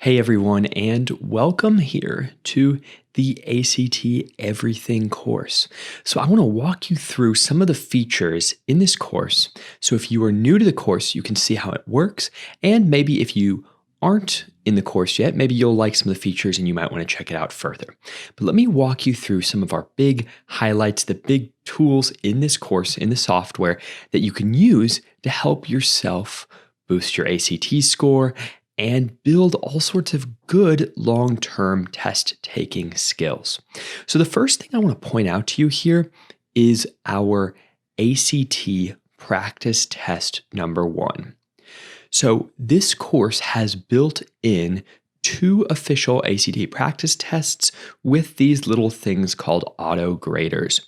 Hey everyone, and welcome here to the ACT Everything course. So I want to walk you through some of the features in this course. So if you are new to the course, you can see how it works. And maybe if you aren't in the course yet, maybe you'll like some of the features and you might want to check it out further. But let me walk you through some of our big highlights, the big tools in this course, in the software that you can use to help yourself boost your ACT score and build all sorts of good long-term test-taking skills. So the first thing I want to point out to you here is our ACT practice test number 1. So this course has built in 2 official ACT practice tests with these little things called AutoGraders.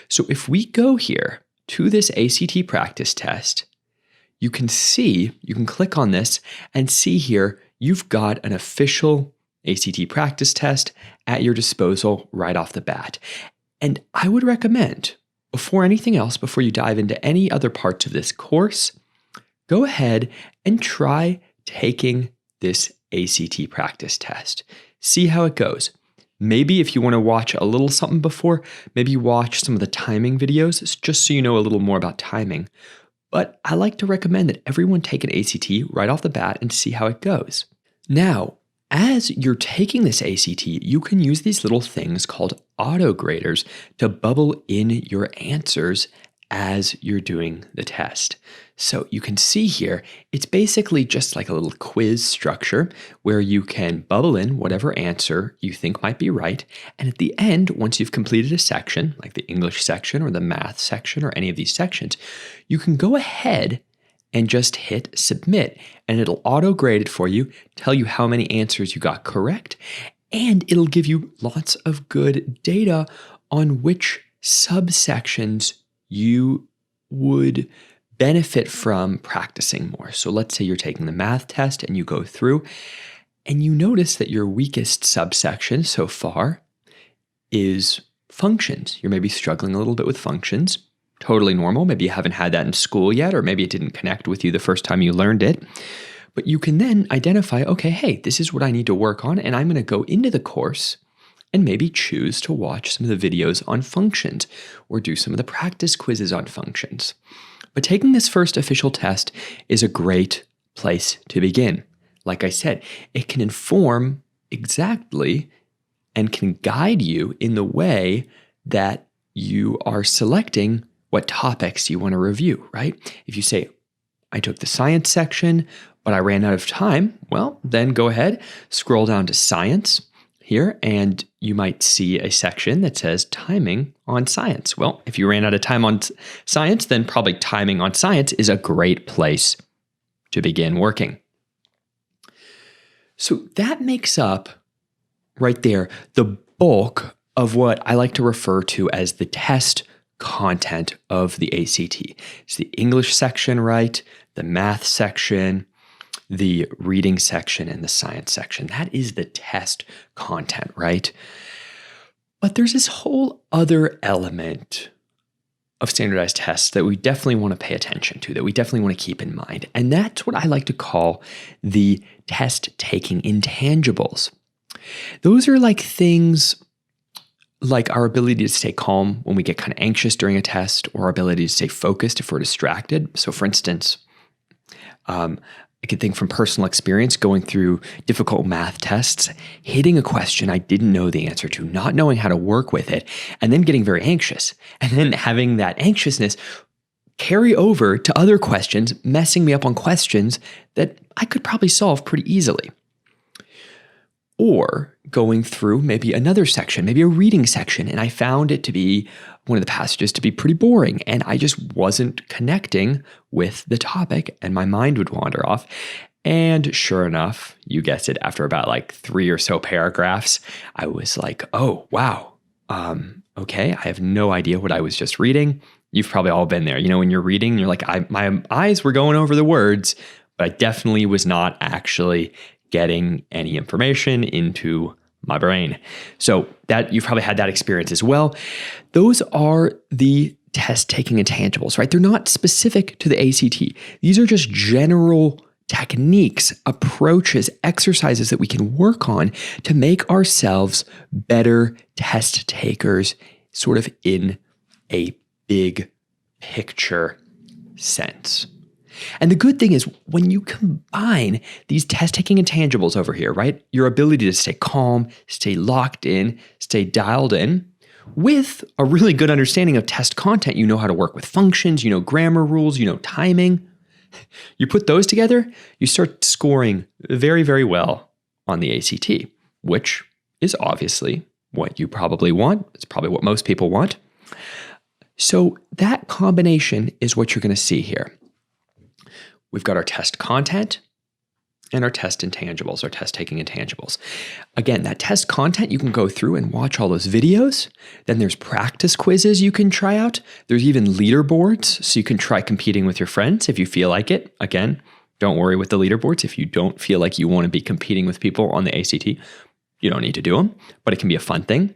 So if we go here to this ACT practice test, you can click on this and see here, you've got an official ACT practice test at your disposal right off the bat. And I would recommend, before anything else, before you dive into any other parts of this course, go ahead and try taking this ACT practice test. See how it goes. Maybe if you want to watch a little something before, maybe watch some of the timing videos, just so you know a little more about timing. But I like to recommend that everyone take an ACT right off the bat and see how it goes. Now, as you're taking this ACT, you can use these little things called AutoGraders to bubble in your answers as you're doing the test. So you can see here, it's basically just like a little quiz structure where you can bubble in whatever answer you think might be right. And at the end, once you've completed a section, like the English section or the math section or any of these sections, you can go ahead and just hit submit, and it'll auto-grade it for you, tell you how many answers you got correct, and it'll give you lots of good data on which subsections you would benefit from practicing more. So let's say you're taking the math test and you go through and you notice that your weakest subsection so far is functions. You're maybe struggling a little bit with functions. Totally normal. Maybe you haven't had that in school yet, or maybe it didn't connect with you the first time you learned it. But you can then identify, okay, hey, this is what I need to work on, and I'm going to go into the course and maybe choose to watch some of the videos on functions or do some of the practice quizzes on functions. But taking this first official test is a great place to begin. Like I said, it can inform exactly and can guide you in the way that you are selecting what topics you want to review, right? If you say, I took the science section, but I ran out of time, well, then go ahead, scroll down to science here, and you might see a section that says timing on science. Well, if you ran out of time on science, then probably timing on science is a great place to begin working. So that makes up right there the bulk of what I like to refer to as the test content of the ACT. It's the English section, right? The math section, the reading section, and the science section. That is the test content, right? But there's this whole other element of standardized tests that we definitely want to pay attention to, that we definitely want to keep in mind. And that's what I like to call the test-taking intangibles. Those are like things like our ability to stay calm when we get kind of anxious during a test, or our ability to stay focused if we're distracted. So for instance, I could think from personal experience going through difficult math tests, hitting a question I didn't know the answer to, not knowing how to work with it, and then getting very anxious. And then having that anxiousness carry over to other questions, messing me up on questions that I could probably solve pretty easily. Or going through maybe another section, maybe a reading section, and I found it to be one of the passages to be pretty boring, and I just wasn't connecting with the topic, and my mind would wander off. And sure enough, you guessed it, after about like 3 or so paragraphs, I was like, oh, wow. Okay, I have no idea what I was just reading. You've probably all been there. You know, when you're reading, you're like, my eyes were going over the words, but I definitely was not actually getting any information into my brain. So that you've probably had that experience as well. Those are the test taking intangibles, right? They're not specific to the ACT. These are just general techniques, approaches, exercises that we can work on to make ourselves better test takers, sort of in a big picture sense. And the good thing is when you combine these test-taking intangibles over here, right? Your ability to stay calm, stay locked in, stay dialed in, with a really good understanding of test content. You know how to work with functions, you know grammar rules, you know timing. You put those together, you start scoring very, very well on the ACT, which is obviously what you probably want. It's probably what most people want. So that combination is what you're going to see here. We've got our test content and our test intangibles, our test-taking intangibles. Again, that test content, you can go through and watch all those videos. Then there's practice quizzes you can try out. There's even leaderboards, so you can try competing with your friends if you feel like it. Again, don't worry with the leaderboards. If you don't feel like you want to be competing with people on the ACT, you don't need to do them, but it can be a fun thing.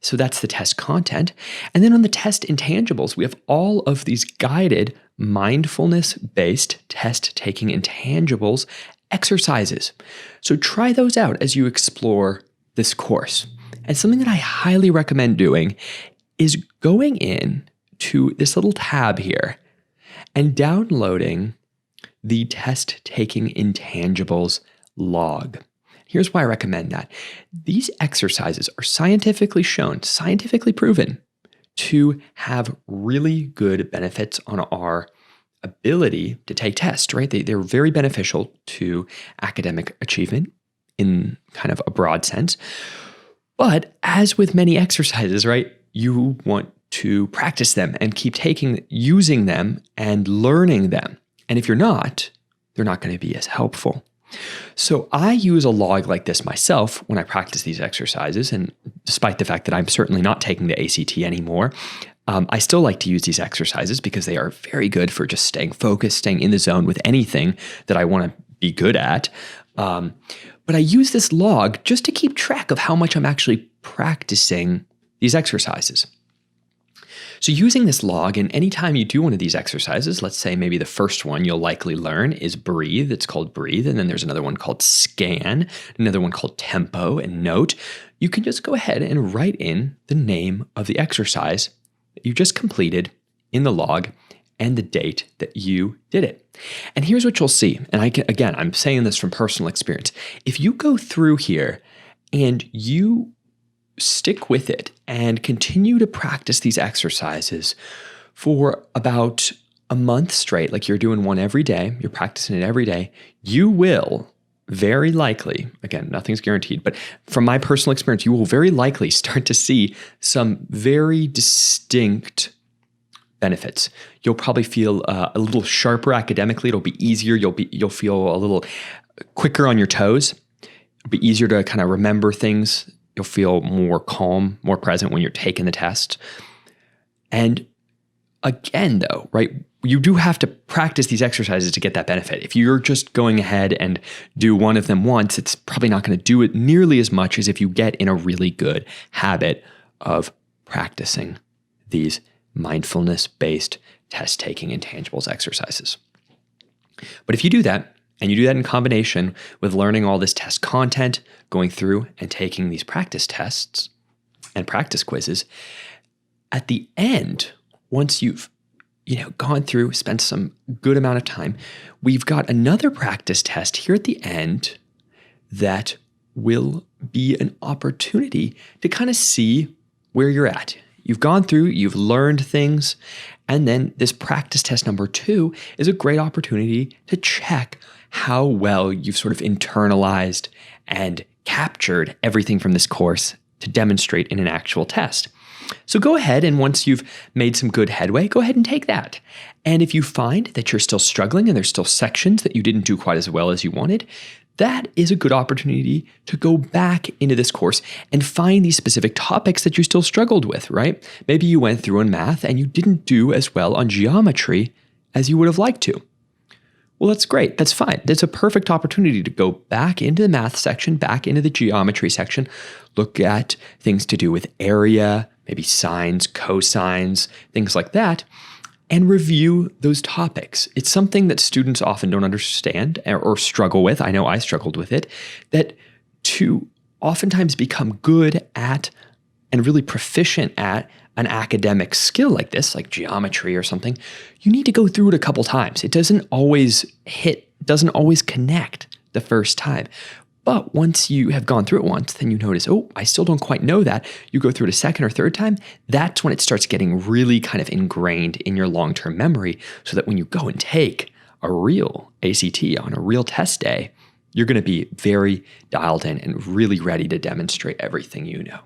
So that's the test content. And then on the test intangibles, we have all of these guided mindfulness-based test-taking intangibles exercises. So try those out as you explore this course. And something that I highly recommend doing is going in to this little tab here and downloading the test-taking intangibles log. Here's why I recommend that. These exercises are scientifically shown, scientifically proven to have really good benefits on our ability to take tests, right? They're very beneficial to academic achievement in kind of a broad sense. But as with many exercises, right, you want to practice them and keep using them and learning them. And if you're not, they're not going to be as helpful. So I use a log like this myself when I practice these exercises. And despite the fact that I'm certainly not taking the ACT anymore, I still like to use these exercises because they are very good for just staying focused, staying in the zone with anything that I want to be good at. But I use this log just to keep track of how much I'm actually practicing these exercises. So using this log, and anytime you do one of these exercises, let's say maybe the first one you'll likely learn is breathe. It's called breathe. And then there's another one called scan, another one called tempo and note. You can just go ahead and write in the name of the exercise that you just completed in the log and the date that you did it. And here's what you'll see. And I'm saying this from personal experience. If you go through here and you stick with it and continue to practice these exercises for about a month straight, like you're doing one every day, you're practicing it every day, you will very likely, again, nothing's guaranteed, but from my personal experience, you will very likely start to see some very distinct benefits. You'll probably feel a little sharper academically. It'll be easier. You'll feel a little quicker on your toes. It'll be easier to kind of remember things. You'll feel more calm, more present when you're taking the test. And again, though, right, you do have to practice these exercises to get that benefit. If you're just going ahead and do one of them once, it's probably not going to do it nearly as much as if you get in a really good habit of practicing these mindfulness-based test-taking intangibles exercises. But if you do that, and you do that in combination with learning all this test content, going through and taking these practice tests and practice quizzes, at the end, once you've gone through, spent some good amount of time, we've got another practice test here at the end that will be an opportunity to kind of see where you're at. You've gone through, you've learned things, and then this practice test number 2 is a great opportunity to check how well you've sort of internalized and captured everything from this course to demonstrate in an actual test. So go ahead, and once you've made some good headway, go ahead and take that. And if you find that you're still struggling and there's still sections that you didn't do quite as well as you wanted, that is a good opportunity to go back into this course and find these specific topics that you still struggled with, right? Maybe you went through in math and you didn't do as well on geometry as you would have liked to. Well, that's great. That's fine. That's a perfect opportunity to go back into the math section, back into the geometry section, look at things to do with area, maybe sines, cosines, things like that, and review those topics. It's something that students often don't understand or struggle with. I know I struggled with it, that to oftentimes become good at and really proficient at an academic skill like this, like geometry or something, you need to go through it a couple times. It doesn't always connect the first time. But once you have gone through it once, then you notice, oh, I still don't quite know that. You go through it a second or third time. That's when it starts getting really kind of ingrained in your long-term memory, so that when you go and take a real ACT on a real test day, you're going to be very dialed in and really ready to demonstrate everything you know.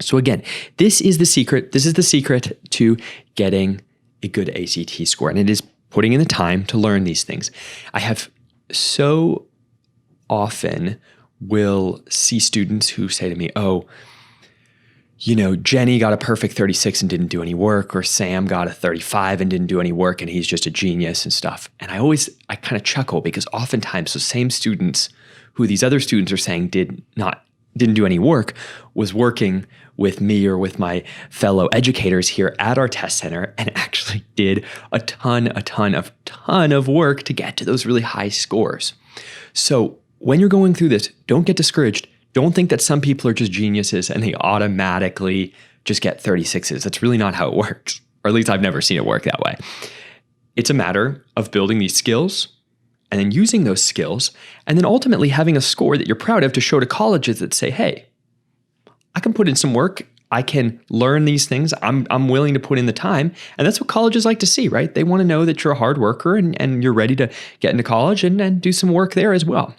So again, this is the secret. This is the secret to getting a good ACT score. And it is putting in the time to learn these things. I have so often will see students who say to me, oh, Jenny got a perfect 36 and didn't do any work, or Sam got a 35 and didn't do any work and he's just a genius and stuff. And I kind of chuckle, because oftentimes those same students who these other students are saying didn't do any work was working with me or with my fellow educators here at our test center and actually did a ton of work to get to those really high scores. So when you're going through this, don't get discouraged. Don't think that some people are just geniuses and they automatically just get 36s. That's really not how it works. Or at least I've never seen it work that way. It's a matter of building these skills and then using those skills, and then ultimately having a score that you're proud of to show to colleges that say, hey, I can put in some work. I can learn these things. I'm willing to put in the time. And that's what colleges like to see, right? They want to know that you're a hard worker and you're ready to get into college and do some work there as well.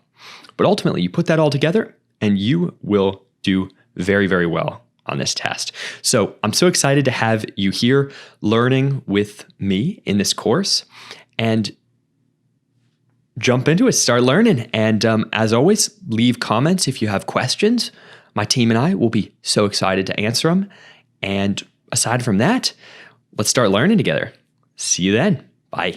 But ultimately, you put that all together and you will do very, very well on this test. So I'm so excited to have you here learning with me in this course, and jump into it, start learning. And as always, leave comments if you have questions. My team and I will be so excited to answer them. And aside from that, let's start learning together. See you then. Bye.